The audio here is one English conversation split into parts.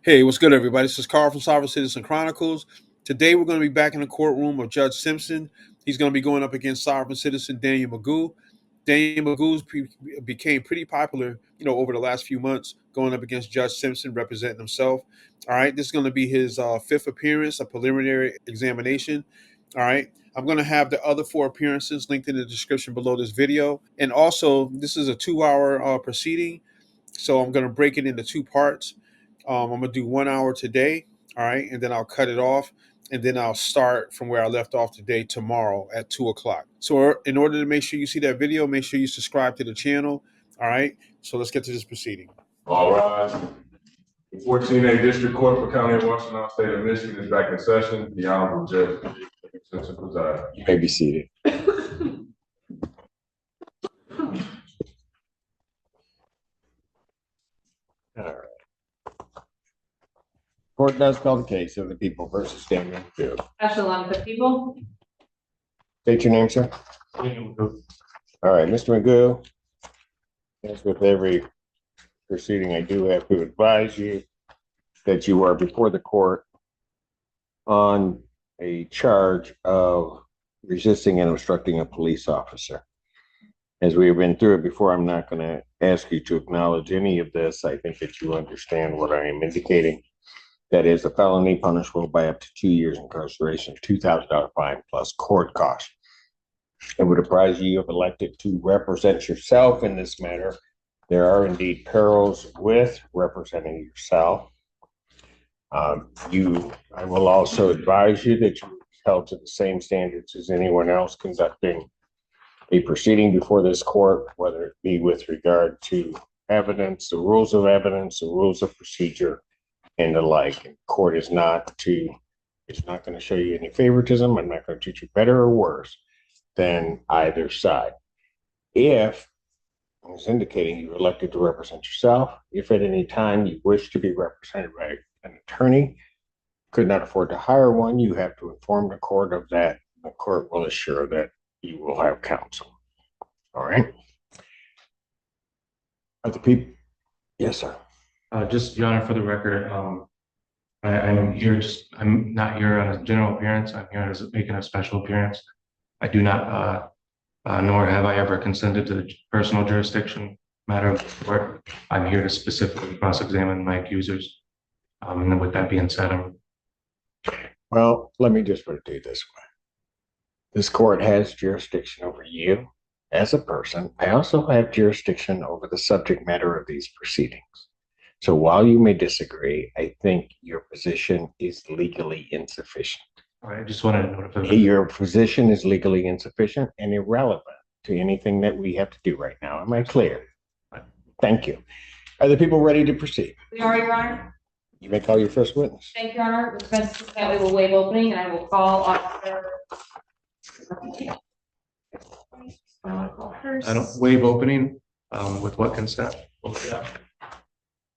Hey, what's good, everybody? This is Carl from Sovcits and Chronicles. Today, we're going to be back in the courtroom of Judge Simpson. He's going to be going up against sovereign citizen Daniel McGOUGH. Daniel became pretty popular, over the last few months, going up against Judge Simpson, representing himself. All right, this is going to be his fifth appearance, a preliminary examination. All right, I'm going to have the other four appearances linked in the description below this video. And also, this is a 2-hour proceeding. So I'm going to break it into two parts. I'm going to do 1 hour today. All right. And then I'll cut it off. And then I'll start from where I left off today tomorrow at 2 o'clock. So in order to make sure you see that video, make sure you subscribe to the channel. All right. So let's get to this proceeding. All right. The 14A District Court for County of Washington, State of Michigan is back in session. The Honorable Judge Cedric Simpson presides. You may be seated. All right. Court does call the case of the people versus Daniel McGOUGH. Echelon of people. State your name, sir. All right, Mr. McGOUGH. As with every proceeding, I do have to advise you that you are before the court on a charge of resisting and obstructing a police officer. As we have been through it before, I'm not going to ask you to acknowledge any of this. I think that you understand what I am indicating. That is a felony punishable by up to 2 years incarceration, $2,000 fine plus court costs. I would apprise you have elected to represent yourself in this matter. There are indeed perils with representing yourself. I will also advise you that you're held to the same standards as anyone else conducting a proceeding before this court, whether it be with regard to evidence, the rules of evidence, the rules of procedure, and the like. And court is not going to show you any favoritism. I'm not going to treat you better or worse than either side. If, I was indicating, you elected to represent yourself, if at any time you wish to be represented by an attorney, could not afford to hire one, you have to inform the court of that. The court will assure that you will have counsel. All right. Are the people? Yes, sir. Just, Your Honor, for the record, I'm here. I'm not here on a general appearance. I'm here as making a special appearance. I do not, nor have I ever consented to the personal jurisdiction matter of the court. I'm here to specifically cross-examine my accusers. And with that being said, Well, let me just put it to you this way. This court has jurisdiction over you as a person. I also have jurisdiction over the subject matter of these proceedings. So while you may disagree, I think your position is legally insufficient. all right, I just wanted to notify. Your position is legally insufficient and irrelevant to anything that we have to do right now. Am I clear? Thank you. Are the people ready to proceed? We are, Your Honor. You may call your first witness. Thank you, Your Honor. With consent, we will waive opening, and I will call Officer. I don't waive opening. With what consent? What was that?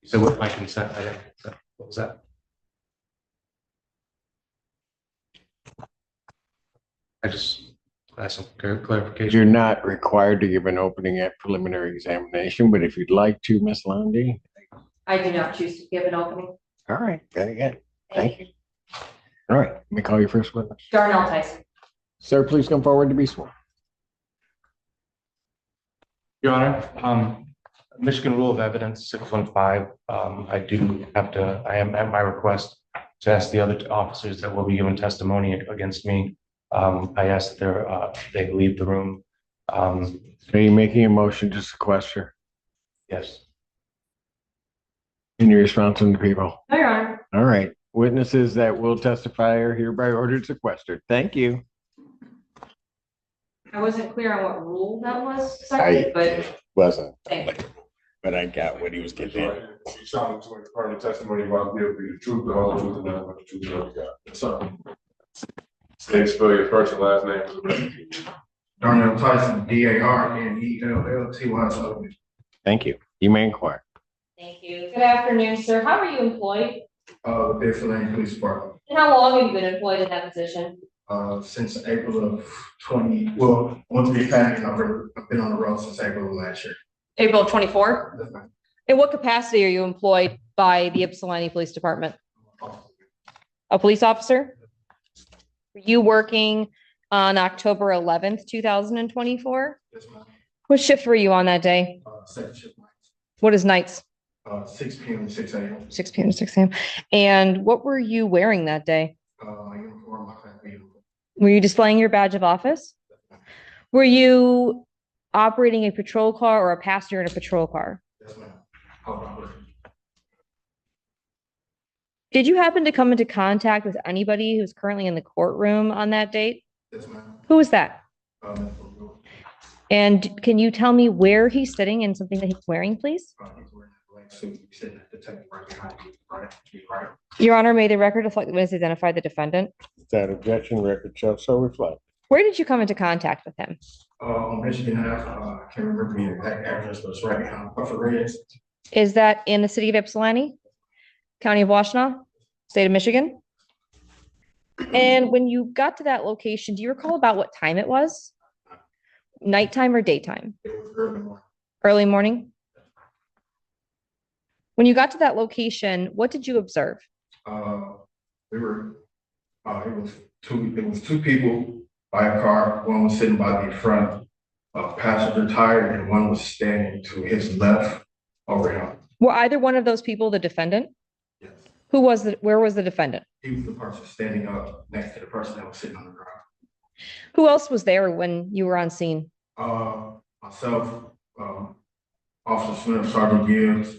You said with my consent. I didn't consent. What was that? I just asked some clarification. You're not required to give an opening at preliminary examination, but if you'd like to, Ms. Lundy. I do not choose to give an opening. All right, very good. Thank you. All right, let me call your first witness. Darnell Tyson. Sir, please come forward to be sworn. Your Honor, Michigan Rule of Evidence 615. I am at my request to ask the other officers that will be giving testimony against me. I asked that they leave the room. Are you making a motion to sequester? Yes. In your response to the people? No, Your Honor. All right. Witnesses that will testify are hereby ordered sequestered. Thank you. I wasn't clear on what rule that was cited, but wasn't. thank you. But I got what he was getting at. You challenge to affirm the testimony about the truth, the whole truth, and nothing but the truth of God. So, state, spell your first and last name for the record. Darnell Tyson, DARNELLTYSON. Thank you. You may inquire. Thank you. Good afternoon, sir. How are you employed? Deerfield Police Department. And how long have you been employed in that position? Since April of 20. Well, once we found it, I've been on the road since April of last year. April of 24? In what capacity are you employed by the Ypsilanti Police Department? A police officer? Were you working on October 11th, 2024? Yes, ma'am. What shift were you on that day? Second shift nights, What is nights? 6 PM to 6 AM. 6 p.m. to 6 a.m. And what were you wearing that day? My uniform, my family uniform. Were you displaying your badge of office? Were you operating a patrol car or a passenger in a patrol car? Yes, ma'am. Hold on. Did you happen to come into contact with anybody who's currently in the courtroom on that date? Yes, ma'am. Who was that? Mr. McGough. And can you tell me where he's sitting and something that he's wearing, please? He's wearing a black suit. He's sitting at the table right behind you, right? Your Honor, may the record reflect the witness identify the defendant. That objection, record shall so reflect. Where did you come into contact with him? On Michigan Ave, I can't remember the exact address, but it's right behind Buffer Reyes. Is that in the city of Ypsilanti, county of Washtenaw, state of Michigan? And when you got to that location, do you recall about what time it was? Nighttime or daytime? It was early morning. Early morning? When you got to that location, what did you observe? We were, it was two people by a car. One was sitting by the front passenger tire, and one was standing to his left over him. Were either one of those people the defendant? Yes. Where was the defendant? He was the person standing up next to the person that was sitting on the ground. Who else was there when you were on scene? Myself, Officer Smith, Sergeant Gibbs,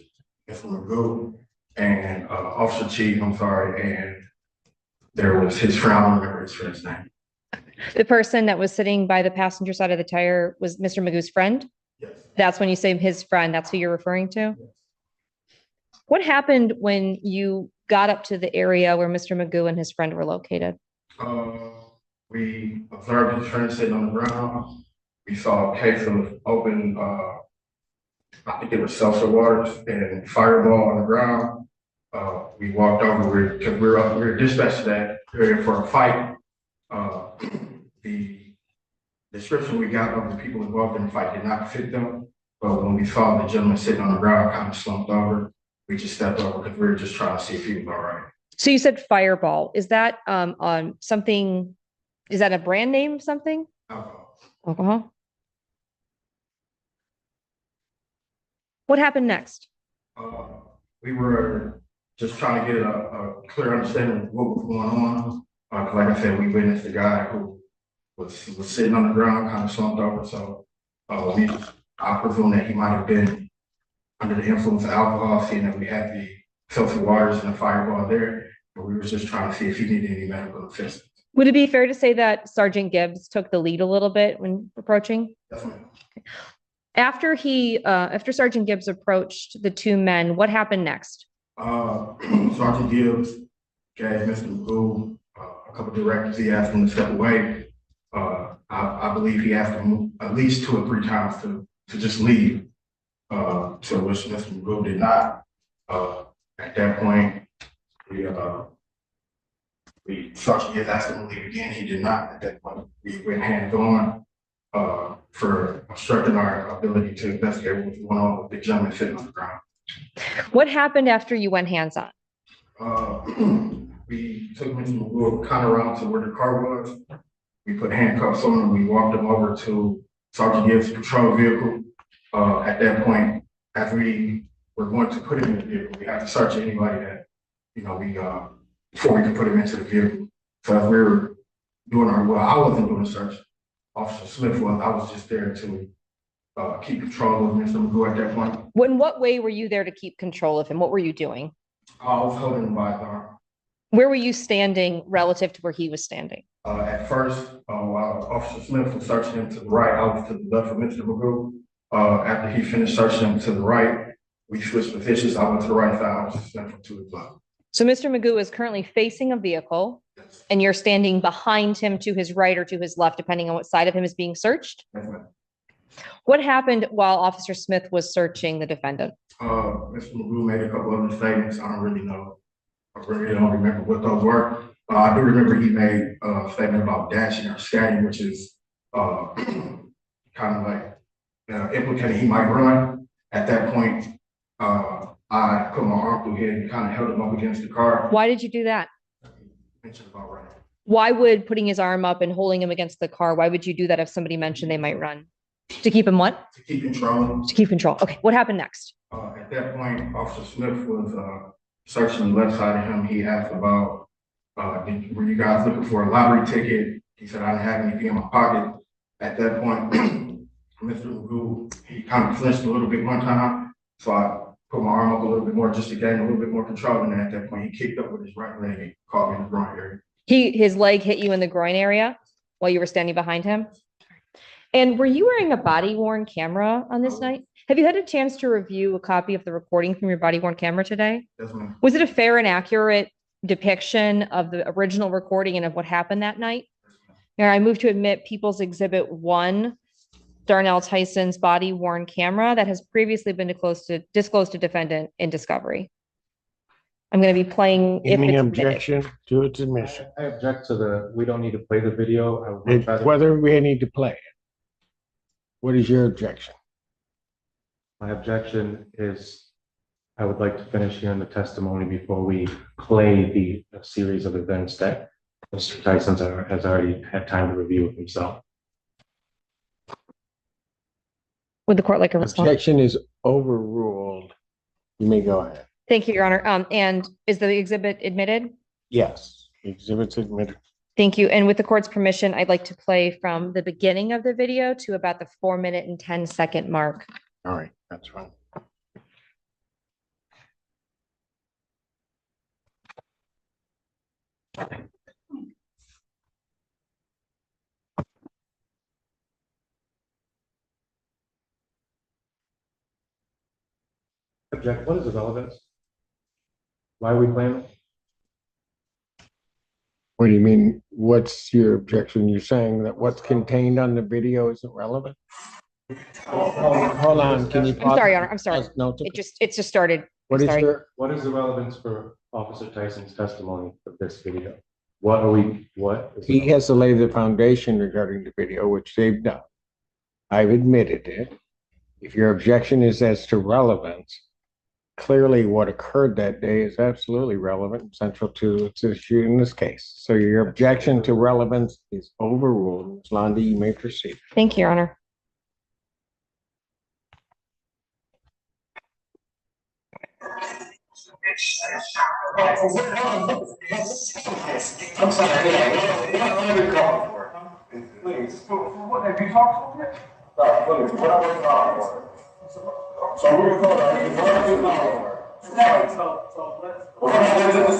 Mr. McGough, and Officer Chief, and there was his friend, I don't remember his friend's name. The person that was sitting by the passenger side of the tire was Mr. Magoo's friend? Yes. That's when you say his friend, that's who you're referring to? Yes. What happened when you got up to the area where Mr. McGough and his friend were located? We observed his friend sitting on the ground. We saw a case of open, I think it was seltzer waters and fireball on the ground. We walked over because we were dispatched to that area for a fight. The description we got of the people involved in the fight did not fit them. But when we saw the gentleman sitting on the ground, kind of slumped over, we just stepped over because we were just trying to see if he was all right. So you said fireball. Is that on something, is that a brand name of something? Alcohol? What happened next? We were just trying to get a clear understanding of what was going on. Like I said, we witnessed a guy who was sitting on the ground, kind of slumped over. So I presume that he might have been under the influence of alcohol, seeing that we had the seltzer waters and the fireball there. But we were just trying to see if he needed any medical assistance. Would it be fair to say that Sergeant Gibbs took the lead a little bit when approaching? Definitely. After Sergeant Gibbs approached the two men, what happened next? Sergeant Gibbs gave Mr. McGough a couple of directives. He asked him to step away. I believe he asked him at least 2 or 3 times to just leave. So which Mr. McGough did not. At that point, Sergeant Gibbs asked him to leave again. He did not. At that point, we went hands on for obstructing our ability to investigate what was going on with the gentleman sitting on the ground. What happened after you went hands on? We took Mr. McGough kind of around to where the car was. We put handcuffs on him. We walked him over to Sergeant Gibbs' patrol vehicle. At that point, as we were going to put him in the vehicle, we had to search anybody that, before we could put him into the vehicle. So as we were doing I wasn't doing a search. Officer Smith was. I was just there to keep control of Mr. McGough at that point. In what way were you there to keep control of him? What were you doing? I was holding him by his arm. Where were you standing relative to where he was standing? At first, while Officer Smith was searching him to the right, I was to the left of Mr. McGough. After he finished searching him to the right, we switched positions. I went to the right side, Officer Smith went to the left. So Mr. McGough is currently facing a vehicle and you're standing behind him to his right or to his left, depending on what side of him is being searched? Yes, ma'am. What happened while Officer Smith was searching the defendant? Mr. McGough made a couple other statements. I don't really know. I really don't remember what those were. I do remember he made a statement about dashing or scatting, which is kind of like implicating he might run. At that point, I put my arm through here and kind of held him up against the car. Why did you do that? Mentioned about running. Why would putting his arm up and holding him against the car, why would you do that if somebody mentioned they might run? To keep him what? To keep control. To keep control. Okay, what happened next? At that point, Officer Smith was searching the left side of him. He asked about, were you guys looking for a lottery ticket? He said, I didn't have anything in my pocket. At that point, Mr. McGOUGH, he kind of flinched a little bit one time. So I put my arm up a little bit more just to gain a little bit more control. And then at that point, he kicked up with his right leg and caught me in the groin area. His leg hit you in the groin area while you were standing behind him? And were you wearing a body worn camera on this night? Have you had a chance to review a copy of the recording from your body worn camera today? Yes, ma'am. Was it a fair and accurate depiction of the original recording and of what happened that night? Now I move to admit People's Exhibit 1, Darnell Tyson's body worn camera that has previously been disclosed to defendant in discovery. I'm going to be playing. Any objection to its admission? I object to we don't need to play the video. I would rather- Whether we need to play it. What is your objection? My objection is I would like to finish hearing the testimony before we play the series of events that Mr. Tyson has already had time to review with himself. Would the court like a response? Objection is overruled. You may go ahead. Thank you, Your Honor. And is the exhibit admitted? Yes, exhibit's admitted. Thank you. And with the court's permission, I'd like to play from the beginning of the video to about the 4-minute and 10-second mark. All right, that's fine. Object. What is the relevance? Why are we playing it? What do you mean? What's your objection? You're saying that what's contained on the video isn't relevant? Hold on, can you? I'm sorry, Your Honor. I'm sorry. No, It's just started. what is sorry. your, What is the relevance for Officer Tyson's testimony of this video? he has to lay the foundation regarding the video, which they've done. I've admitted it. If your objection is as to relevance, clearly what occurred that day is absolutely relevant, central to its issue in this case. So your objection to relevance is overruled. Ms. Lundy, you may proceed. Thank you, Your Honor. I'm sorry, what are we calling for? Please, what have you talked about? Please, what are we calling for? So we're going to call that, what are we calling for? This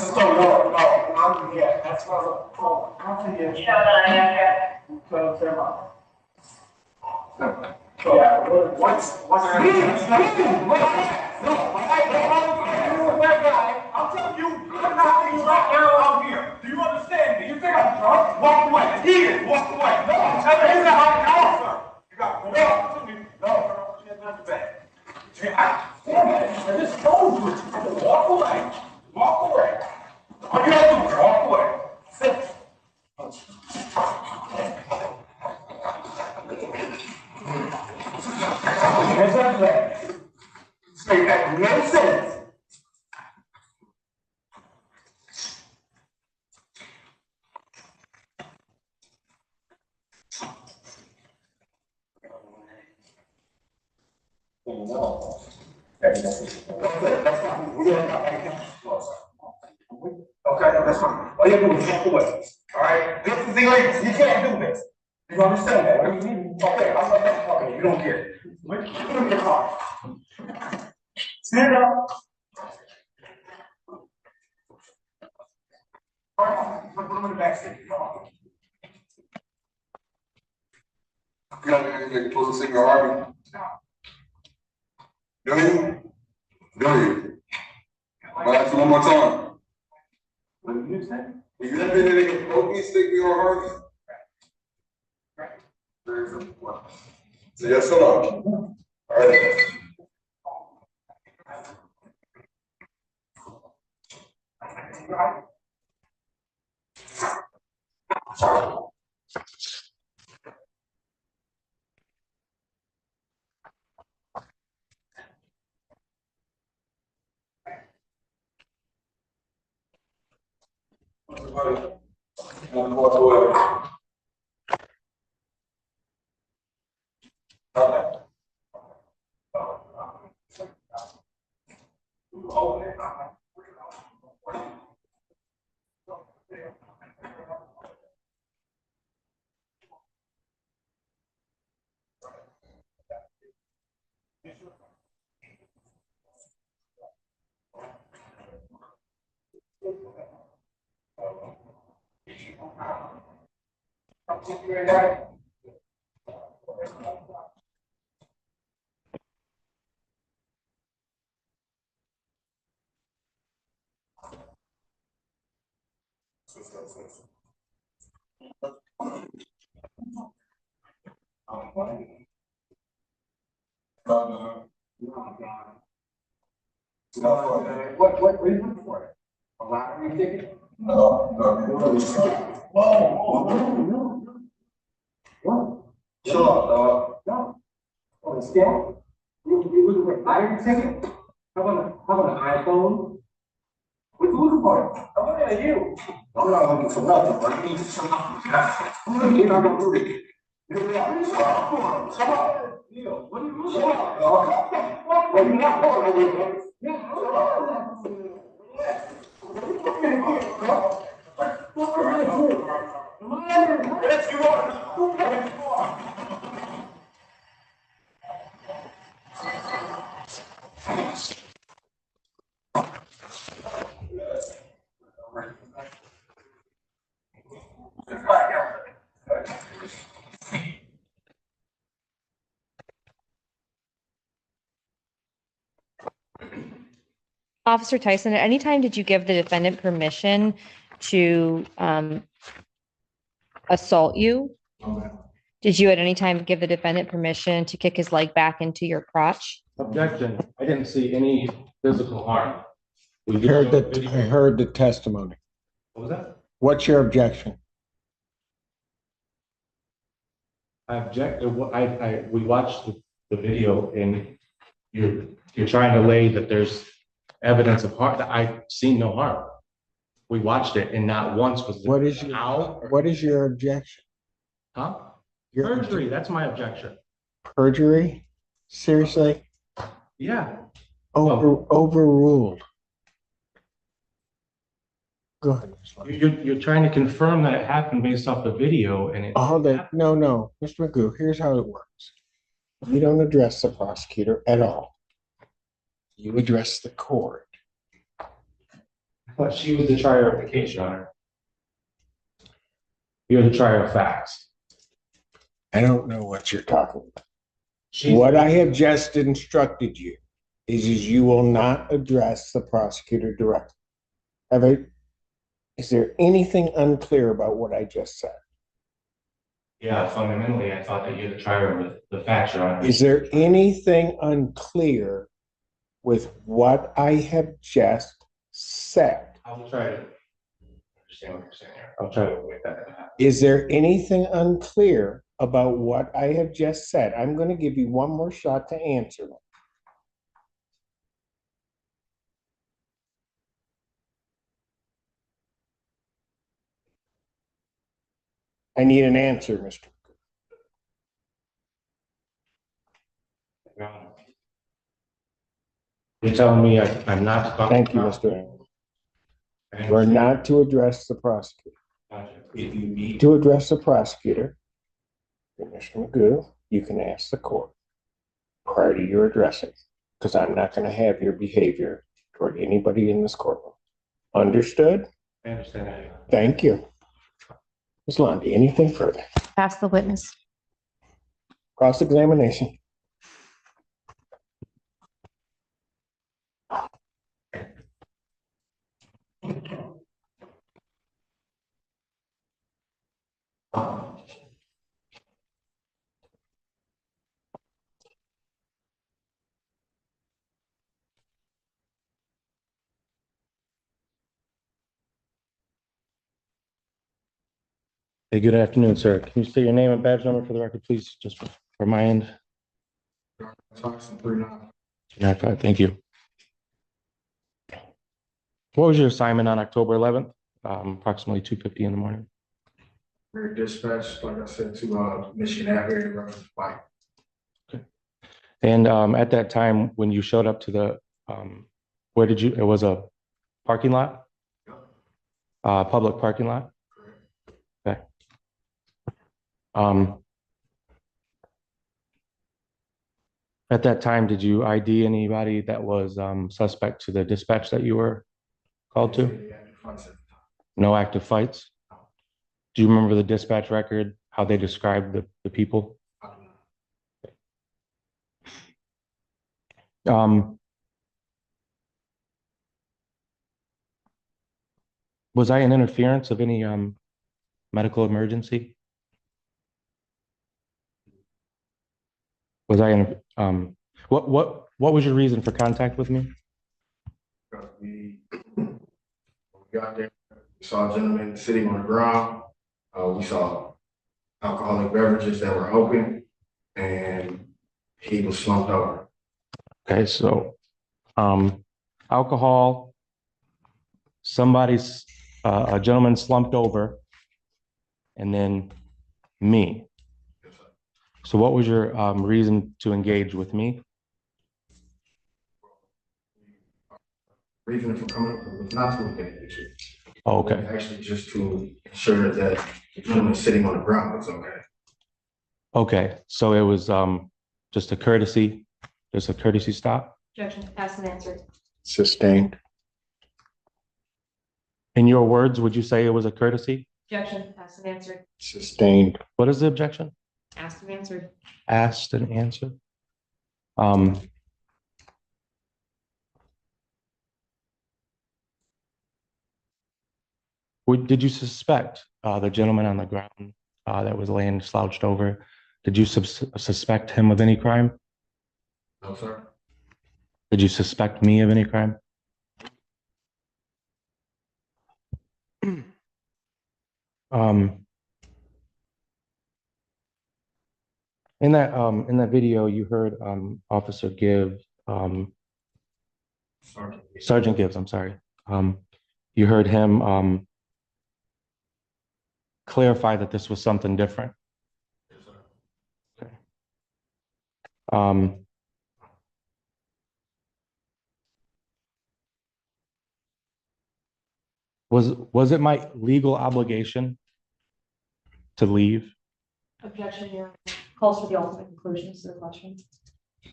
is so no, yeah, that's not I'm telling you, I'm not things right now out here. Do you understand me? You think I'm drunk? Walk away. Here, walk away. No, I'm telling you that now, sir. You got no, no, she has not the bag. I just told you. Walk away. Walk away. All you have to do is walk away. Sit. Here's that bag. Say that no sense. Okay, that's fine. All you have to do is walk away. All right? This is illegal. You can't do this. You understand that? Okay, okay, you don't get it. Put it in your car. Stand up. All right, put them in the back seat. Come on. You got anything close to your army? Do you? Do you? I'll ask you one more time. What did you say? You have anything to me, stick me or harm me? Very simple. So yes or no? All right. What are you looking for? A lottery ticket? No. Chill out, dog. No. Oh, it's scam? You looking for a lottery ticket? How about an iPhone? What are you looking for? I'm looking at you. I'm not looking for nothing, but you need to shut up. You're not gonna do it. Shut up. Neil, what are you looking for? Shut up, dog. Well, you're not going anywhere. Yes, you are. Officer Tyson, at any time did you give the defendant permission to assault you? Did you at any time give the defendant permission to kick his leg back into your crotch? Objection. I didn't see any physical harm. I heard the testimony. What was that? What's your objection? I object. We watched the video and you're trying to lay that there's evidence of harm. I've seen no harm. We watched it and not once was there. What is your objection? Huh? Perjury. That's my objection. Perjury? Seriously? Yeah. Overruled. Go ahead. You're trying to confirm that it happened based off the video and it. No, Mr. McGOUGH, here's how it works. You don't address the prosecutor at all. You address the court. I thought she was the trier of the case, Your Honor. You're the trier of facts. I don't know what you're talking about. What I have just instructed you is you will not address the prosecutor directly. Is there anything unclear about what I just said? Yeah, fundamentally, I thought that you're the trier of the facts, Your Honor. Is there anything unclear with what I have just said? I'll try to understand what you're saying here. I'll try to avoid that. Is there anything unclear about what I have just said? I'm going to give you one more shot to answer them. I need an answer, Mr. Your Honor. You're telling me I'm not. Thank you, Mr. Engel. We're not to address the prosecutor. If you need to address the prosecutor, Commissioner McGOUGH, you can ask the court prior to your addressing, because I'm not going to have your behavior toward anybody in this courtroom. Understood? I understand that. Thank you. Ms. Lundy, anything further? Ask the witness. Cross-examination. Hey, good afternoon, sir. Can you state your name and badge number for the record, please, just for my end? Thompson, 39. 9-5, thank you. What was your assignment on October 11th? approximately 2:50 in the morning. We're dispatched, like I said, to Michigan Ave area, reference bike. And at that time, when you showed up to the, where did you, it was a parking lot? Public parking lot? Okay. At that time, did you ID anybody that was suspect to the dispatch that you were called to? No active fights? Do you remember the dispatch record, how they described the people? Was I an interference of any medical emergency? Was I in what was your reason for contact with me? We got there, we saw a gentleman sitting on the ground. We saw alcoholic beverages that were open, and he was slumped over. Okay, so alcohol, somebody's a gentleman slumped over, and then me. So what was your reason to engage with me? Reason for coming up was not to engage you. Okay. Actually, just to ensure that the gentleman sitting on the ground was okay. Okay, so it was just a courtesy stop? Objection, asked and answered. Sustained. In your words, would you say it was a courtesy? Objection, asked and answered. Sustained. What is the objection? Asked and answered. Asked and answered. Did you suspect the gentleman on the ground that was laying slouched over? Did you suspect him of any crime? No, sir. Did you suspect me of any crime? In that video, you heard Officer Give, Sergeant Gibbs, I'm sorry. You heard him clarify that this was something different. Yes, sir. Okay. Was it my legal obligation to leave? Objection, Your Honor. Calls for the ultimate conclusions to the question.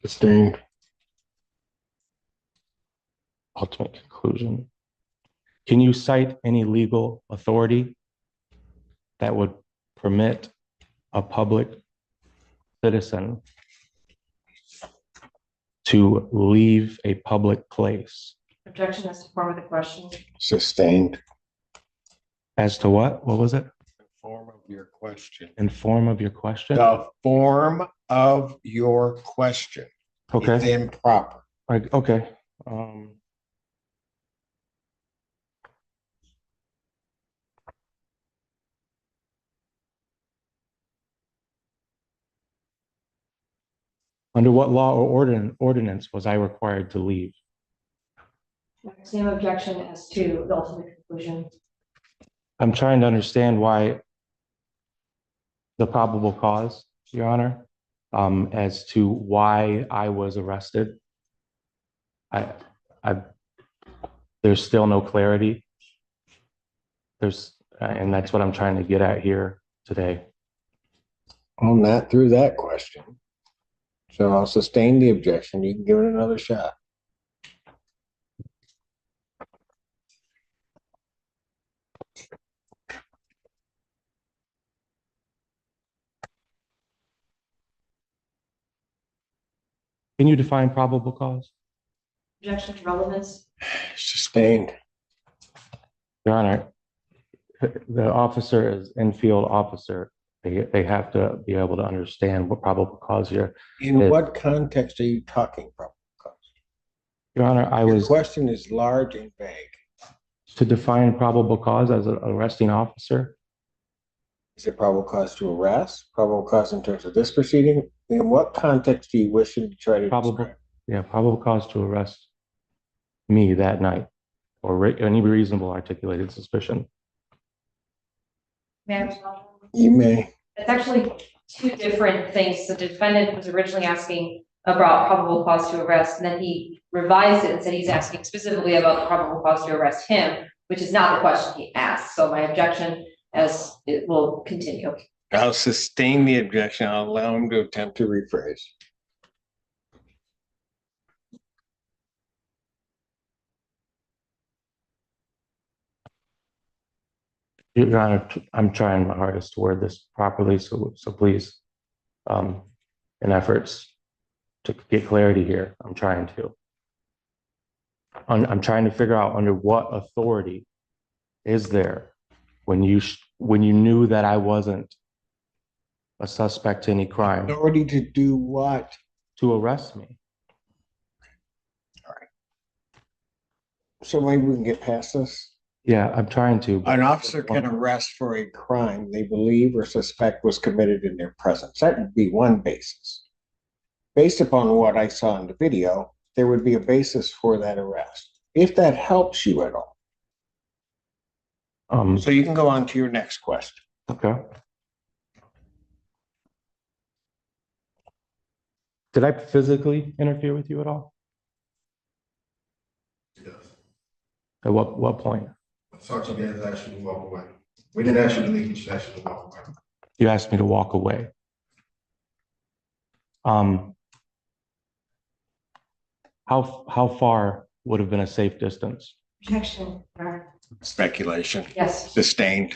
Sustained. Ultimate conclusion. Can you cite any legal authority that would permit a public citizen to leave a public place? Objection as to form of the question. Sustained. As to what? What was it? Form of your question. In form of your question? The form of your question. Okay. It's improper. Like, okay. Under what law or ordinance was I required to leave? Same objection as to the ultimate conclusion. I'm trying to understand why the probable cause, Your Honor, as to why I was arrested. There's still no clarity. And that's what I'm trying to get at here today. Well, not through that question. So I'll sustain the objection. You can give it another shot. Can you define probable cause? Objection to relevance. Sustained. Your Honor, the officer is in-field officer. They have to be able to understand what probable cause here. In what context are you talking probable cause? Your Honor, Your question is large and vague. to define probable cause as an arresting officer. Is it probable cause to arrest? Probable cause in terms of this proceeding? In what context do you wish to try to describe? Probable cause to arrest me that night, or any reasonable articulated suspicion. You may. It's actually two different things. The defendant was originally asking about probable cause to arrest, and then he revised it and said he's asking specifically about the probable cause to arrest him, which is not the question he asked. So my objection as it will continue. I'll sustain the objection. I'll allow him to attempt to rephrase. Your Honor, I'm trying my hardest to word this properly, so please, in efforts to get clarity here, I'm trying to. I'm trying to figure out under what authority is there when you knew that I wasn't a suspect to any crime Authority to do what? to arrest me. So maybe we can get past this. Yeah, I'm trying to. An officer can arrest for a crime they believe or suspect was committed in their presence. That would be one basis. Based upon what I saw in the video, there would be a basis for that arrest, if that helps you at all. So you can go on to your next question. Okay. Did I physically interfere with you at all? Yes. At what point? Sergeant Gaines asked you to walk away. We didn't ask you to leave, we just asked you to walk away. You asked me to walk away. How far would have been a safe distance? Objection. Speculation. Yes. Sustained.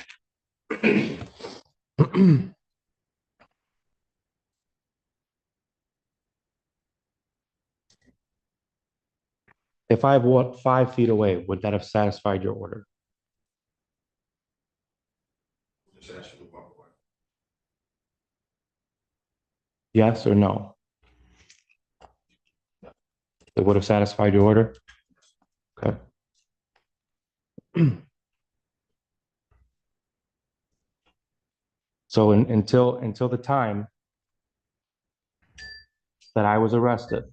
If I walked 5 feet away, would that have satisfied your order? Just asked you to walk away. Yes or no? It would have satisfied your order? Okay. So until the time that I was arrested,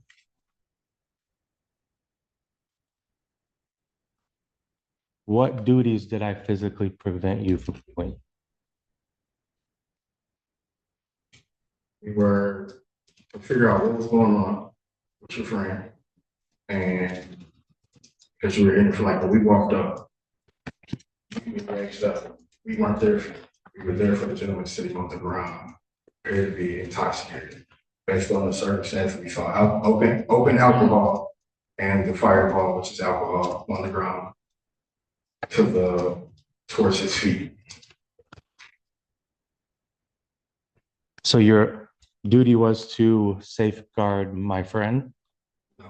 what duties did I physically prevent you from doing? We were to figure out what was going on with your friend. And because you were in it for like, we walked up. We raised up. We weren't there. We were there for the gentleman sitting on the ground, appeared to be intoxicated. Based on the circumstances, we saw open alcohol and the fireball, which is alcohol, on the ground towards his feet. So your duty was to safeguard my friend? No,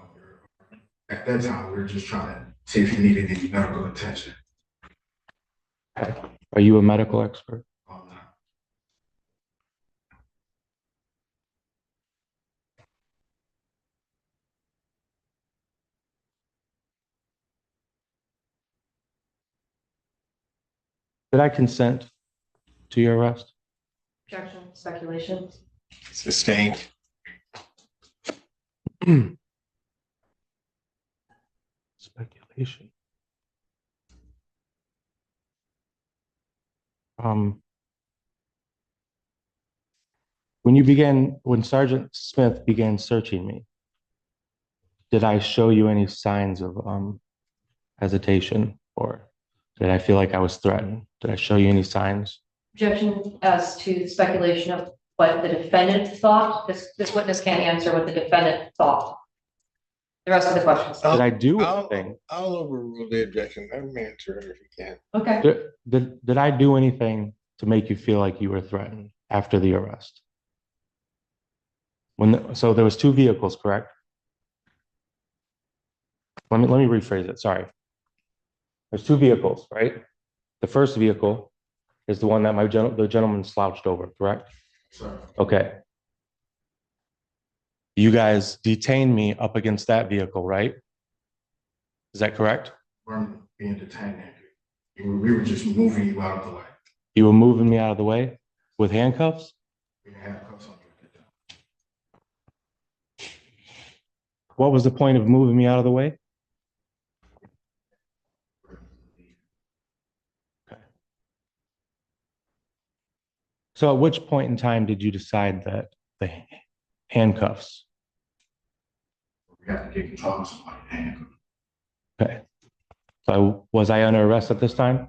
at that time, we were just trying to see if he needed any medical attention. Are you a medical expert? I'm not. Did I consent to your arrest? Objection. Speculation. Sustained. Speculation. When Sergeant Smith began searching me, did I show you any signs of hesitation, or did I feel like I was threatened? Did I show you any signs? Objection as to speculation of what the defendant thought. This witness can't answer what the defendant thought. The rest of the questions. Did I do anything? I'll overrule the objection. Let him answer it if he can. Okay. Did I do anything to make you feel like you were threatened after the arrest? So there was 2 vehicles, correct? Let me rephrase it. Sorry. There's 2 vehicles, right? The first vehicle is the one that the gentleman slouched over, correct? Sorry. Okay. You guys detained me up against that vehicle, right? Is that correct? We weren't being detained. We were just moving you out of the way. You were moving me out of the way with handcuffs? We didn't have cuffs on you. What was the point of moving me out of the way? Okay. So at which point in time did you decide that the handcuffs? We have to get control of somebody's hand. Okay. So was I under arrest at this time?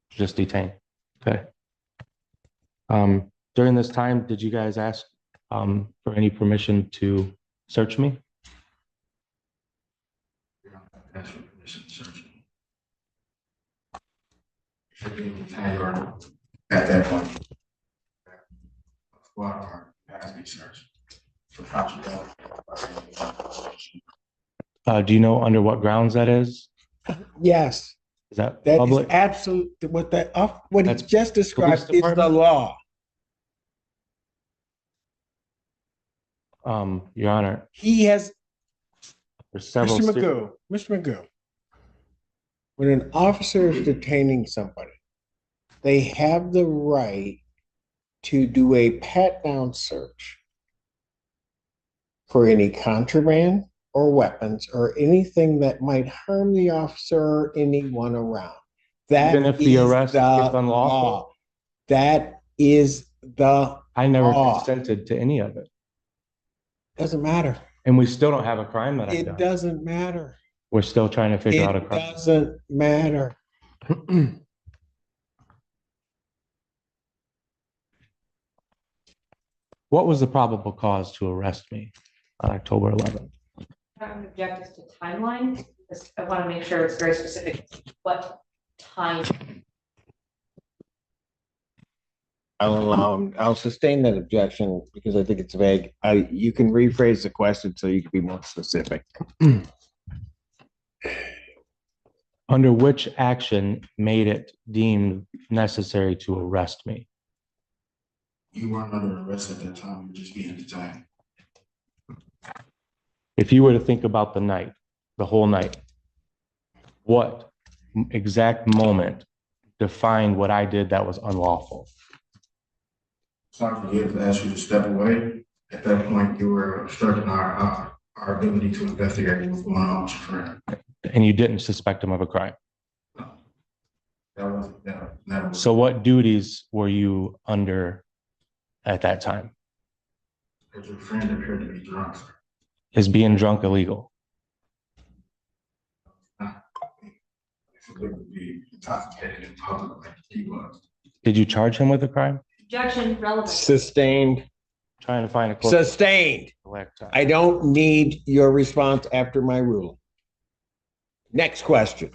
Just detained. Okay. During this time, did you guys ask for any permission to search me? We don't have to ask for permission to search you. Should be detained at that point. Squad car has to be searched. For confidentiality. Do you know under what grounds that is? Yes, Is that that is public? absolute, what he That's just described police is the department? law. Your Honor, He has, there's several. Mr. McGough, when an officer is detaining somebody, they have the right to do a pat-down search for any contraband or weapons or anything that might harm the officer or anyone around. That Even if the is arrest is the unlawful? law. That is the, I never law. consented to any of it. Doesn't matter. And we still don't have a crime that I've It done. doesn't matter. We're still trying to figure out a It crime. doesn't matter. What was the probable cause to arrest me on October 11th? I would object as to timeline, because I want to make sure it's very specific, what time. I'll sustain that objection because I think it's vague. You can rephrase the question so you can be more specific. Under which action made it deemed necessary to arrest me? You weren't under arrest at that time, you were just being detained. If you were to think about the night, the whole night, what exact moment defined what I did that was unlawful? Sergeant Gibbs asked you to step away. At that point, you were obstructing our ability to investigate what was going on with your friend. And you didn't suspect him of a crime. That wasn't, that never was. So what duties were you under at that time? Because your friend appeared to be drunk, sir. Is being drunk illegal? If it would be intoxicated in public like he was. Did you charge him with a crime? Objection relevant. Sustained. Trying to find a Sustained. I don't need your response after my ruling. Next question.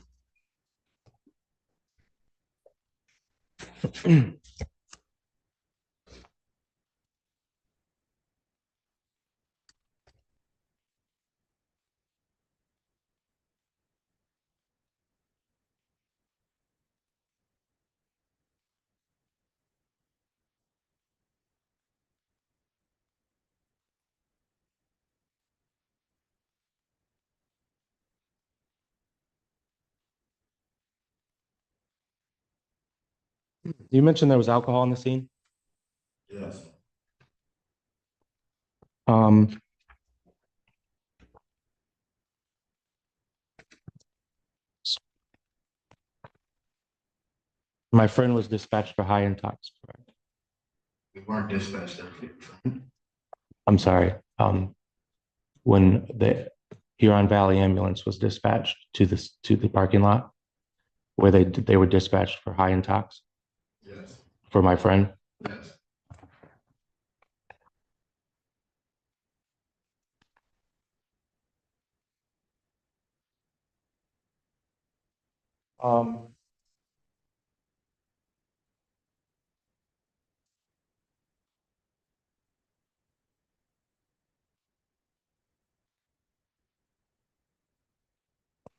You mentioned there was alcohol in the scene. Yes. My friend was dispatched for high intox. We weren't dispatched there. I'm sorry. When the Huron Valley ambulance was dispatched to the parking lot where they were dispatched for high intox Yes. for my friend. Yes.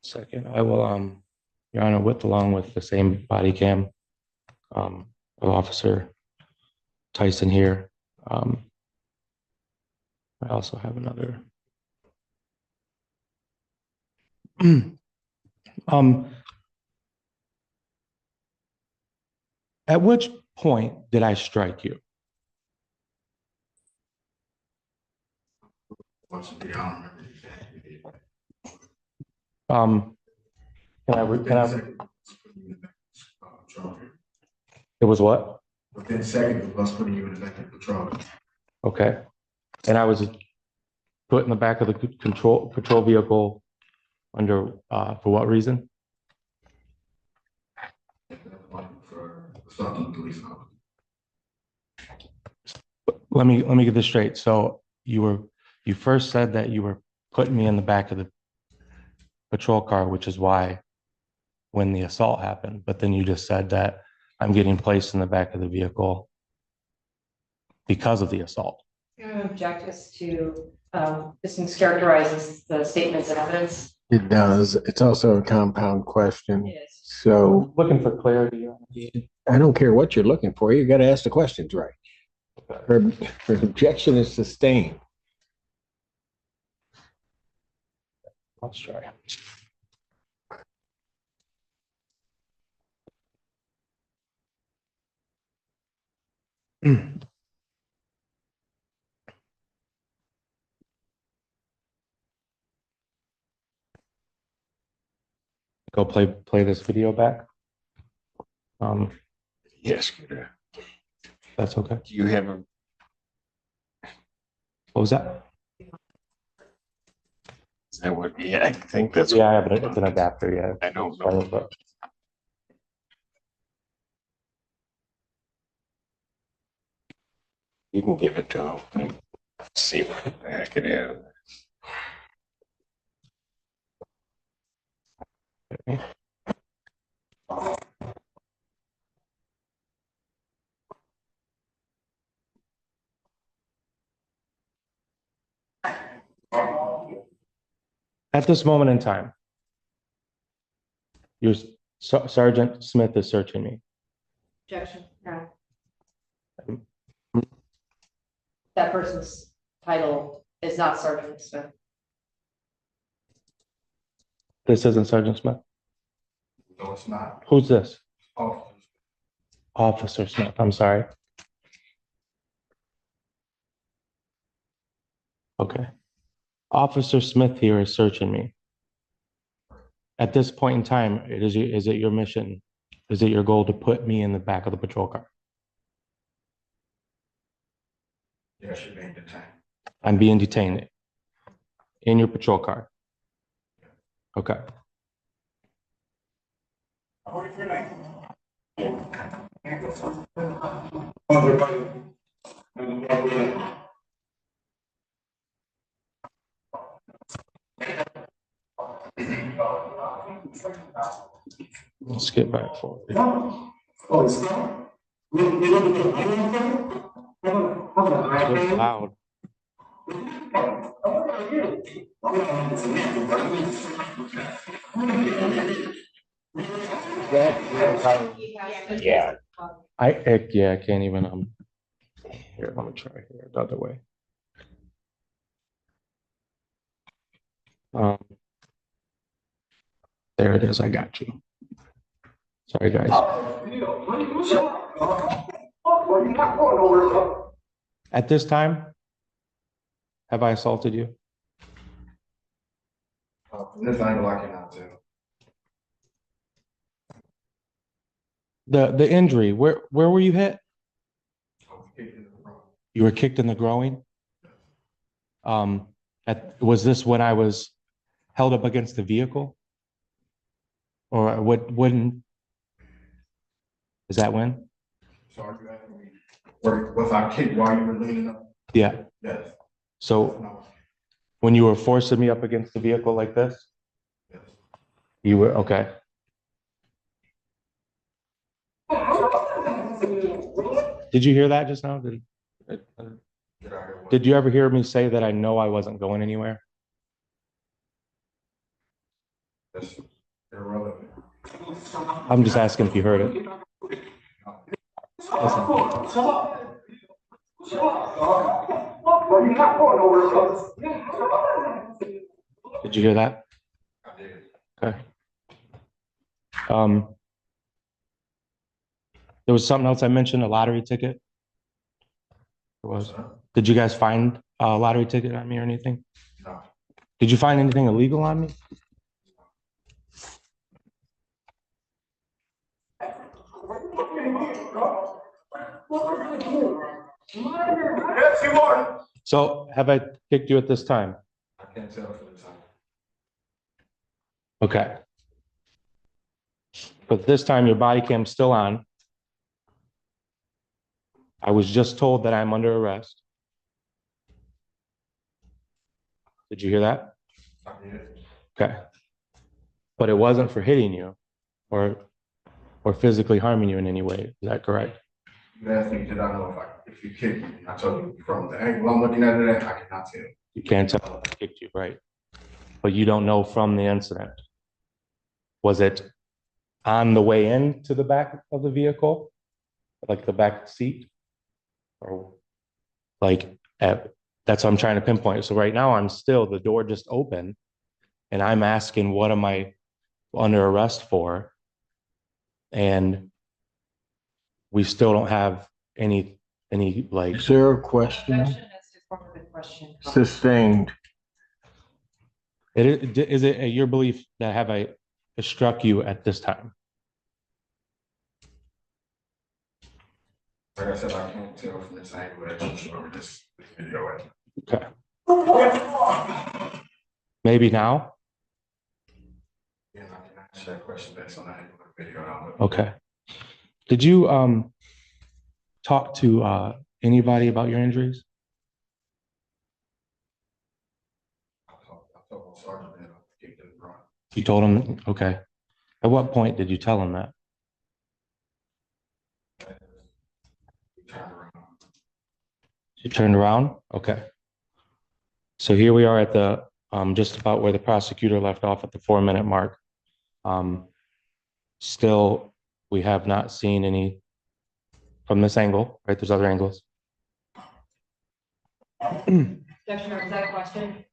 Second, I will, Your Honor, along with the same body cam, of Officer Tyson here. I also have another. At which point did I strike you? Once again, I don't remember. Can I? It was what? Within seconds of us putting you in the back of the patrol. Okay. And I was put in the back of the patrol vehicle under, for what reason? For assaulting a police officer. Let me get this straight. So you first said that you were putting me in the back of the patrol car, which is why when the assault happened, but then you just said that I'm getting placed in the back of the vehicle because of the assault. Object us to, this mischaracterizes the statements and evidence. It does. It's also a compound question. Yes. So Looking for clarity. I don't care what you're looking for. You got to ask the questions right. Her objection is sustained. Let's try. Go play this video back. Yes. That's okay. Do you have a What was that? Is that what? Yeah, I think that's. Yeah, I have it's an adapter. Yeah. I don't know. But You can give it to him. Let's see what the heck it is. okay. At this moment in time, your Sergeant Smith is searching me. Objection. No. That person's title is not Sergeant Smith. This isn't Sergeant Smith. No, it's not. Who's this? Oh, Officer Smith. I'm sorry. Okay. Officer Smith here is searching me. At this point in time, is it your mission? Is it your goal to put me in the back of the patrol car? yes, you're being detained. I'm being detained in your patrol car. Okay. Let's get back forward. It's loud. Yeah. I can't even here, let me try here the other way. There it is, I got you. Sorry guys. At this time, have I assaulted you? This angle I cannot tell. The injury, where were you hit? You were kicked in the groin? Was this when I was held up against the vehicle? Or when? Is that when? Sorry, you asking me. Was I kicked while you were leaning up? Yeah. Yes. So No. when you were forcing me up against the vehicle like this, Yes. you were, okay. Did you hear that just now? Did you ever hear me say that I know I wasn't going anywhere? That's irrelevant. I'm just asking if you heard it. Listen. Did you hear that? I did. Okay. There was something else I mentioned, a lottery ticket. There was. Did you guys find a lottery ticket on me or anything? No. Did you find anything illegal on me? Yes, you are. So have I kicked you at this time? I can't tell for the time. Okay. But this time your body cam's still on. I was just told that I'm under arrest. Did you hear that? I did. Okay. But it wasn't for hitting you or physically harming you in any way. Is that correct? You asked me, did I know if you kicked me? I told you from the angle I'm looking at it, I cannot tell. You can't tell if I kicked you, right? But you don't know from the incident. Was it on the way in to the back of the vehicle? Like the back seat? Or like that's what I'm trying to pinpoint. So right now I'm still, the door just opened and I'm asking, what am I under arrest for? And we still don't have any like. Is there a question? Sustained. Is it your belief that have I struck you at this time? Like I said, I can't tell from this angle that you showed this video. Okay. Maybe now? Yeah, I can answer that question based on that angle of the video. Okay. Did you talk to anybody about your injuries? I told my sergeant that I kicked it wrong. You told him, okay. At what point did you tell him that? He turned around. You turned around? Okay. So here we are at the just about where the prosecutor left off at the 4-minute mark. Still, we have not seen any from this angle, right? There's other angles. Objection, was that a question?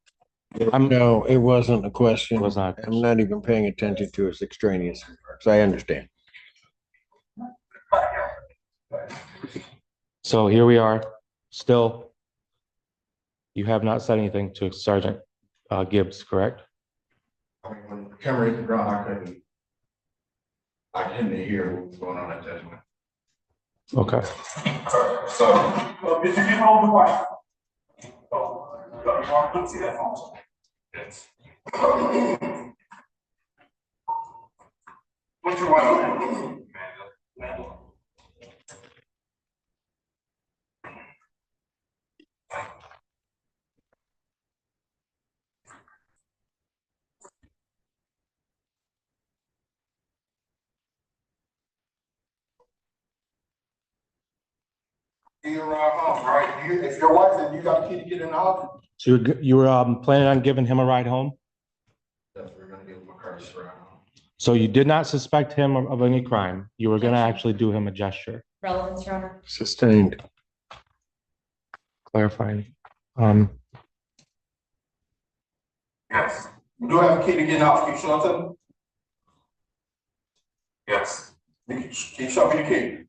No, it wasn't a question. It was not a question. I'm not even paying attention to its extraneous remarks. I understand. So here we are, still, you have not said anything to Sergeant Gibbs, correct? I mean, when the camera hit the ground, I couldn't hear what was going on at that point. Okay. So, did you get home twice? Oh, I couldn't see that phone. Yes. What's your wife name? Amanda. You around home, right? If your wife and you got a key to get in the house. So you were planning on giving him a ride home? Yes, we're gonna give him a courtesy ride home. So you did not suspect him of any crime. You were going to actually do him a gesture. Relevance, Your Honor. Sustained. Clarifying. Yes. You do have a key to get in the house. Can you show it to me? Yes. Can you show me the key?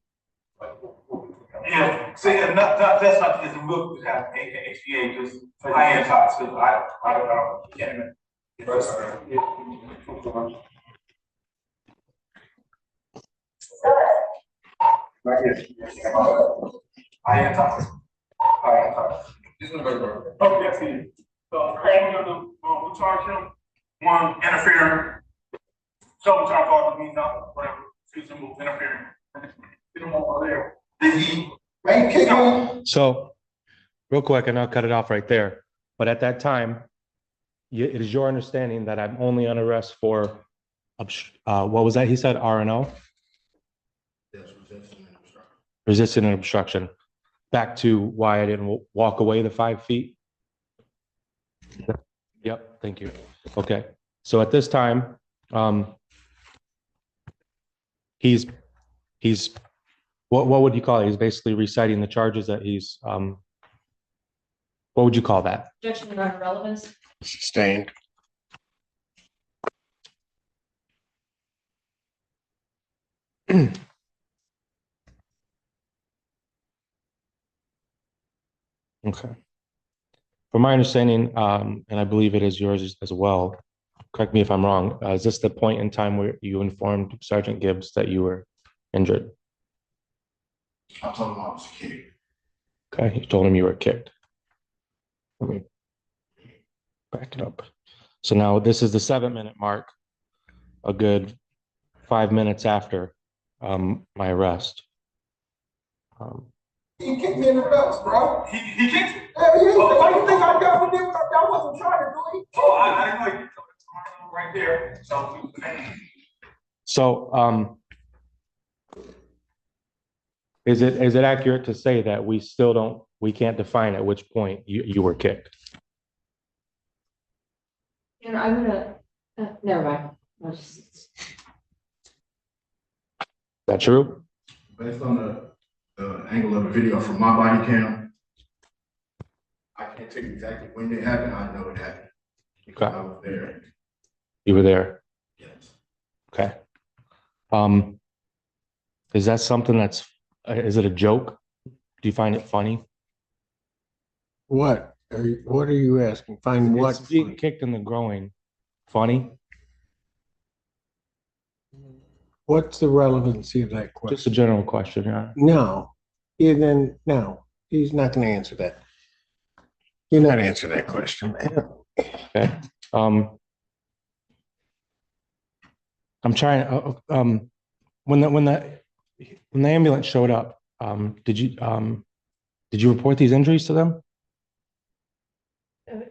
Yeah, see, that's not just a book, we have HVA, just high-end shots, because I don't know, can't even. Right here. High-end shots. High-end shots. This is good. Oh, yes, he is. So, we charge him, one, interfering. So we charge all the means out, whatever, reasonable interfering. Get him over there. Did he? So real quick, and I'll cut it off right there. But at that time, it is your understanding that I'm only on arrest for, what was that? He said R&O? Yes, resisting and obstruction. Resisting and obstruction. Back to why I didn't walk away the 5 feet. Yep, thank you. Okay, so at this time, he's what would you call it? He's basically reciting the charges that he's what would you call that? Objection, Your Honor, relevance. Sustained. Okay. From my understanding, and I believe it is yours as well, correct me if I'm wrong, is this the point in time where you informed Sergeant Gibbs that you were injured? I told him I was a kid. Okay, you told him you were kicked. Let me back it up. So now this is the 7-minute mark, a good 5 minutes after my arrest. He kicked me in the nuts, bro. He kicked you? Hell yeah. Why you think I got with him? I wasn't trying to do it. Oh, I didn't know you. Right there. So is it accurate to say that we can't define at which point you were kicked? I'm gonna, never mind. Is that true? Based on the angle of the video from my body cam, I can't tell you exactly when it happened. I know it happened. Because I was there. You were there. Yes. Okay. Is that something is it a joke? Do you find it funny? What are you asking? Find what? Is being kicked in the groin funny? What's the relevancy of that question? Just a general question, yeah. No. No, he's not gonna answer that. You're not answering that question, man. Okay. I'm trying. When the ambulance showed up, did you report these injuries to them?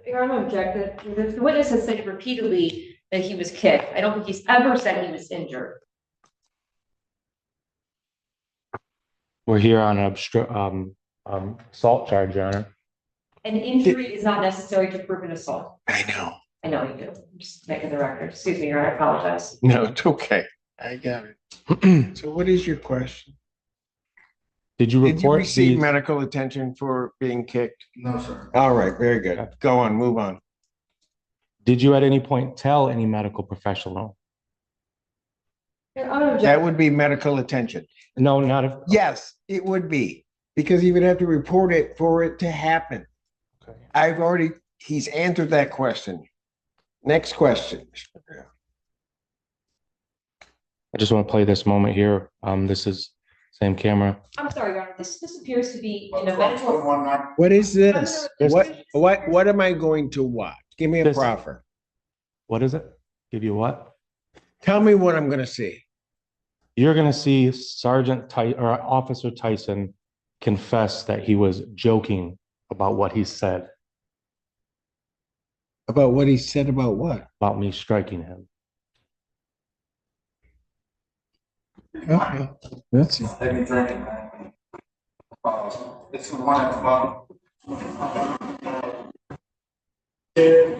Your Honor, objected. The witness has said repeatedly that he was kicked. I don't think he's ever said he was injured. We're here on an assault charge, Your Honor. An injury is not necessary to prove an assault. I know. I know you do. I'm just making the record. Excuse me, Your Honor, I apologize. No, it's okay. I got it. So what is your question? Did you Did you report receive these? medical attention for being kicked? No, sir. All right, very good. Go on, move on. Did you at any point tell any medical professional? Your Honor, That would be medical attention. No, not if. Yes, it would be, because he would have to report it for it to happen. Okay. He's answered that question. Next question. I just want to play this moment here. This is same camera. I'm sorry, Your Honor. This appears to be in a medical. What is this? What am I going to watch? Give me a This- proffer. What is it? Give you what? Tell me what I'm gonna see. You're going to see Officer Tyson confess that he was joking about what he said About what he said about what? about me striking him. Okay, that's it. Let me drink it, man. It's the one at the bottom. Yeah.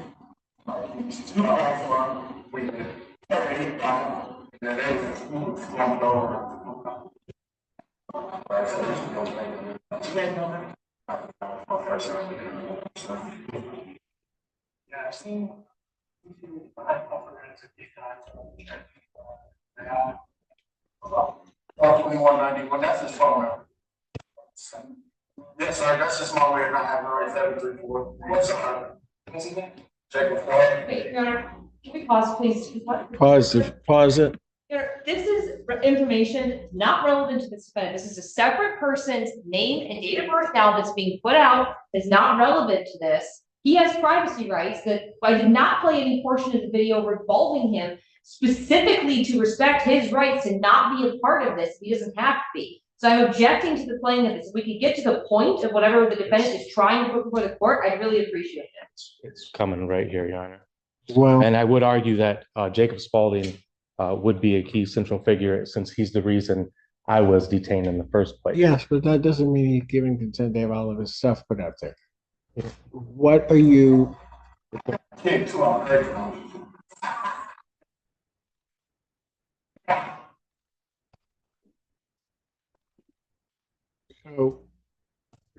That's his phone number. Yes, sir, that's just my way of not having to write 734. What's up? Check with Floyd. Wait, Your Honor, can we pause, please? Pause it. Your Honor, this is information not relevant to this defendant. This is a separate person's name and date of birth now that's being put out, is not relevant to this. He has privacy rights that I did not play any portion of the video revolving him specifically to respect his rights and not be a part of this. He doesn't have to be. So I'm objecting to the playing of this. If we could get to the point of whatever the defendant is trying to put before the court, I'd really appreciate it. It's coming right here, Your Honor. Well, And I would argue that Jacob Spaulding would be a key central figure since he's the reason I was detained in the first place. yes, but that doesn't mean he's giving consent to have all of his stuff put out there. What are you?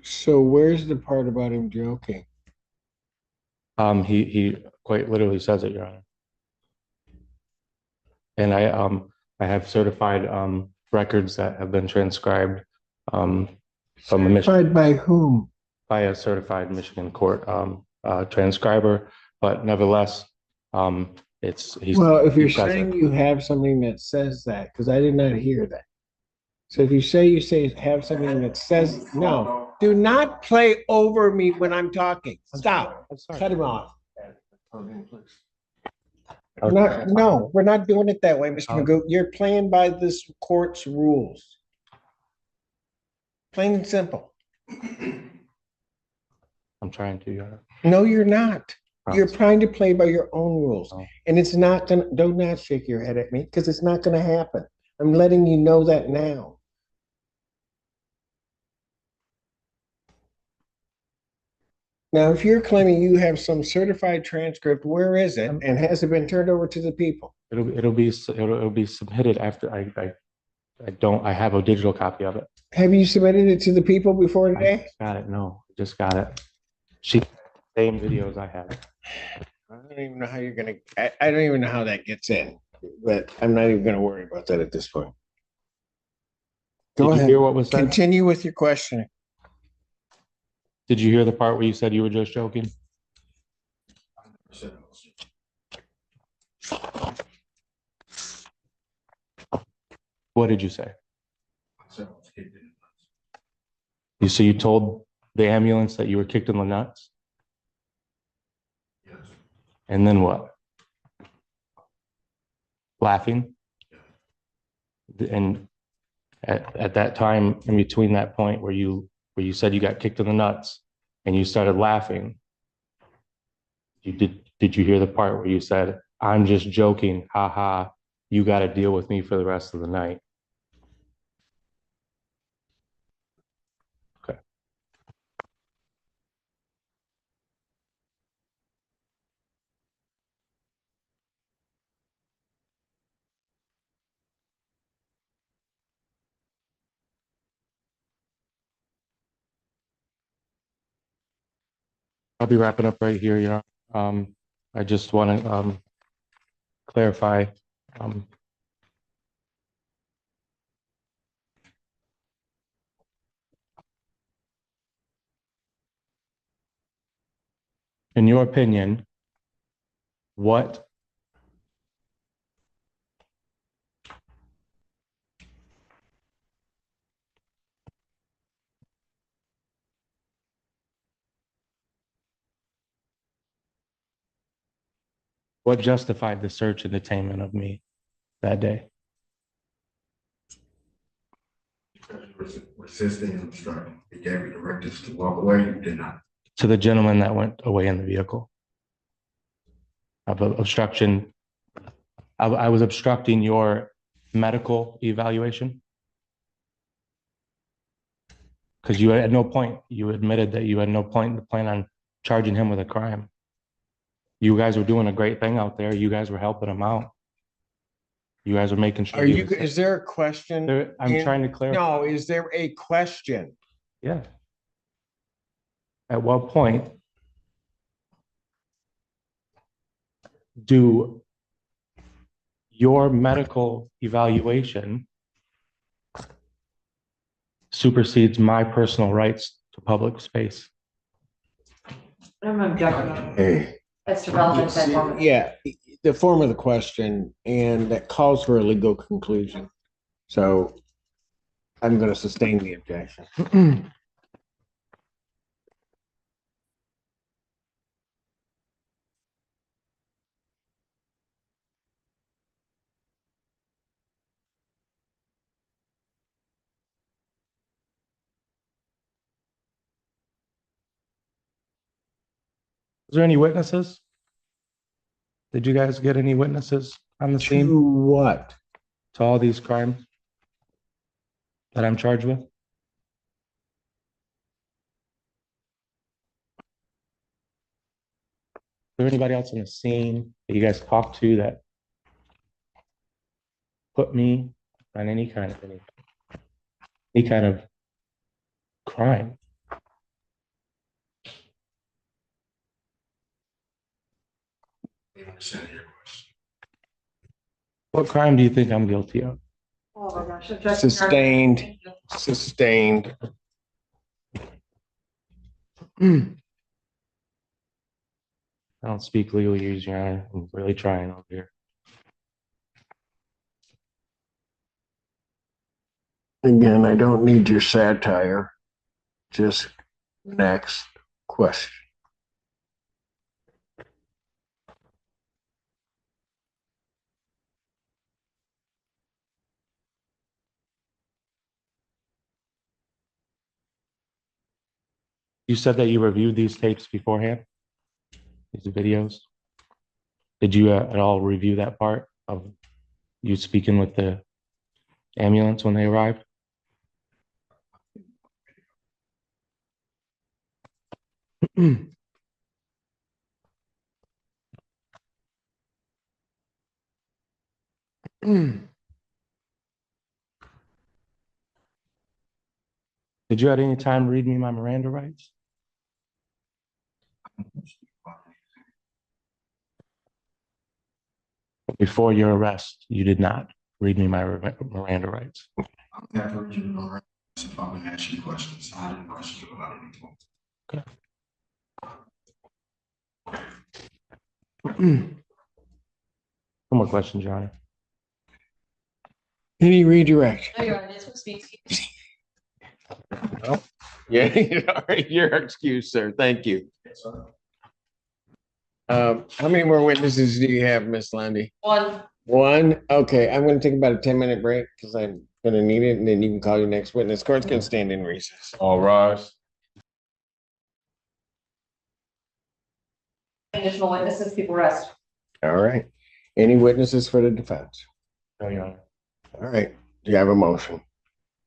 So where's the part about him joking? He quite literally says it, Your Honor. And I have certified records that have been transcribed from a Certified by whom? by a certified Michigan court transcriber, but nevertheless, he's Well, if you're present. saying you have something that says that, because I did not hear that. So if you say have something that says, no, do not play over me when I'm talking. Stop. I'm sorry. Cut him off. We're not doing it that way, Mr. Magoo. You're playing by this court's rules. Plain and simple. I'm trying to, Your Honor. No, you're not. You're Promise. trying to play by your own rules. Oh. And it's not gonna, do not shake your head at me because it's not gonna happen. I'm letting you know that now. Now, if you're claiming you have some certified transcript, where is it? And has it been turned over to the people? It'll be submitted after I have a digital copy of it. Have you submitted it to the people before I today? just got it. No, just got it. Same videos I have. I don't even know how you're gonna, I don't even know how that gets in, but I'm not even gonna worry about that at this point. Go Did you ahead. hear what was said? Continue with your questioning. Did you hear the part where you said you were just joking? What did you say? You told the ambulance that you were kicked in the nuts? Yes. And then what? Laughing? And at that time, in between that point where you said you got kicked in the nuts and you started laughing, did you hear the part where you said, "I'm just joking, haha, you got to deal with me for the rest of the night"? Okay. I'll be wrapping up right here, you know. I just want to clarify. In your opinion, what justified the search and detainment of me that day? Resisting and obstructing. He gave you directives to walk away, you did not. To the gentleman that went away in the vehicle. Of obstruction. I was obstructing your medical evaluation. Because you at no point, you admitted that you had no point in the plan on charging him with a crime. You guys were doing a great thing out there. You guys were helping him out. You guys were making sure. Are you, is there a question? I'm trying to clarify. No, is there a question? Yeah. At what point do your medical evaluation supersedes my personal rights to public space? I'm objecting. Hey. That's relevant to that form. Yeah, the form of the question, and that calls for a legal conclusion. So I'm going to sustain the objection. Is there any witnesses? Did you guys get any witnesses on the scene To what? to all these crimes that I'm charged with? Is there anybody else on the scene that you guys talked to that put me on any kind of crime? What crime do you think I'm guilty of? Oh my gosh. Objection. Sustained. Sustained. I don't speak legalese, Your Honor. I'm really trying over here. Again, I don't need your satire. Just next question. You said that you reviewed these tapes beforehand, these videos. Did you at all review that part of you speaking with the ambulance when they arrived? Did you at any time read me my Miranda rights? Before your arrest, you did not read me my Miranda rights. I'm never reading the rights if I'm gonna ask you questions. I didn't question you about anything. One more question, Your Honor. Any redirect? No, Your Honor, this one speaks. Yeah, all right, your excuse, sir. Thank you. How many more witnesses do you have, Miss Lundy? One. One? Okay, I'm gonna take about a 10-minute break because I'm gonna need it, and then you can call your next witness. Court's gonna stand in recess. All rise. Additional witnesses, people rest. All right. Any witnesses for the defense? No, Your Honor. All right, do you have a motion?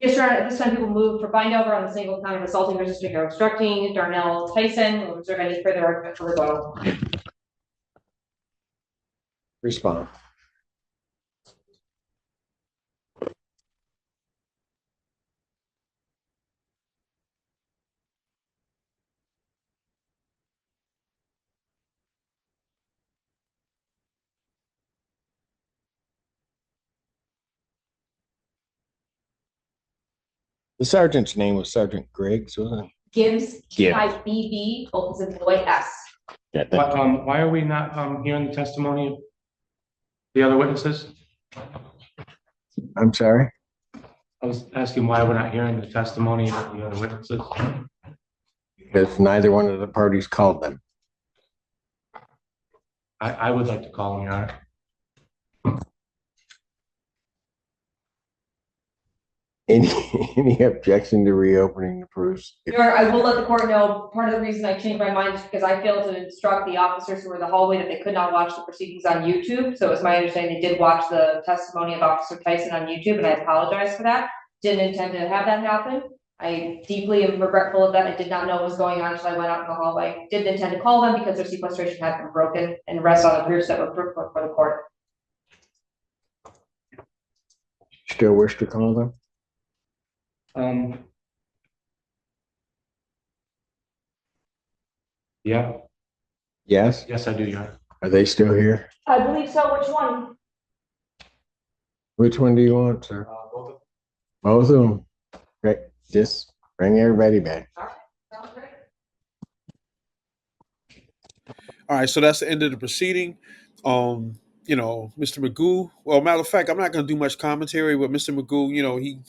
Yes, Your Honor, at this time, people move for bind over on the single count of assaulting versus or obstructing Darnell Tyson. Will reserve any further argument for rebuttal. Respond. The sergeant's name was Sergeant Griggs, wasn't it? Gibbs, Gibbs. GIBB, opens in boy S. Yeah, Why are we not hearing the testimony of the other witnesses? I'm sorry? I was asking why we're not hearing the testimony of the other witnesses. Because neither one of the parties called them. I would like to call them, Your Honor. Any objection to reopening the proofs? Your Honor, I will let the court know, part of the reason I changed my mind is because I failed to instruct the officers who were in the hallway that they could not watch the proceedings on YouTube. So it's my understanding they did watch the testimony of Officer Tyson on YouTube, and I apologize for that. Didn't intend to have that happen. I deeply am regretful of that. I did not know what was going on until I went out in the hallway. Didn't intend to call them because their sequestration had been broken and rest on the proofs that were put for the court. Still wish to call them? Yeah, Yes? yes, I do, Your Honor. Are they still here? I believe so. Which one? Which one do you want, sir? Both of them. Great. Just bring everybody back. Sounds great. All right, so that's the end of the proceeding. Mr. McGOUGH. Well, matter of fact, I'm not going to do much commentary, but Mr. McGOUGH,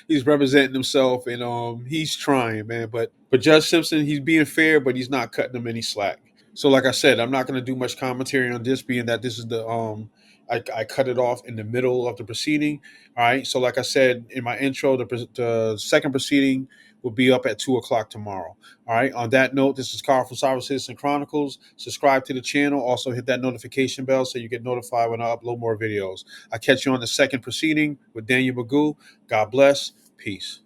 he's representing himself, and he's trying, man. But Judge Simpson, he's being fair, but he's not cutting him any slack. So, like I said, I'm not going to do much commentary on this, being that this is the I cut it off in the middle of the proceeding. All right, so like I said in my intro, the second proceeding will be up at 2:00 tomorrow. All right. On that note, this is Carl from Sovereign Citizen Chronicles. Subscribe to the channel. Also hit that notification bell so you get notified when I upload more videos. I catch you on the second proceeding with Daniel McGOUGH. God bless. Peace.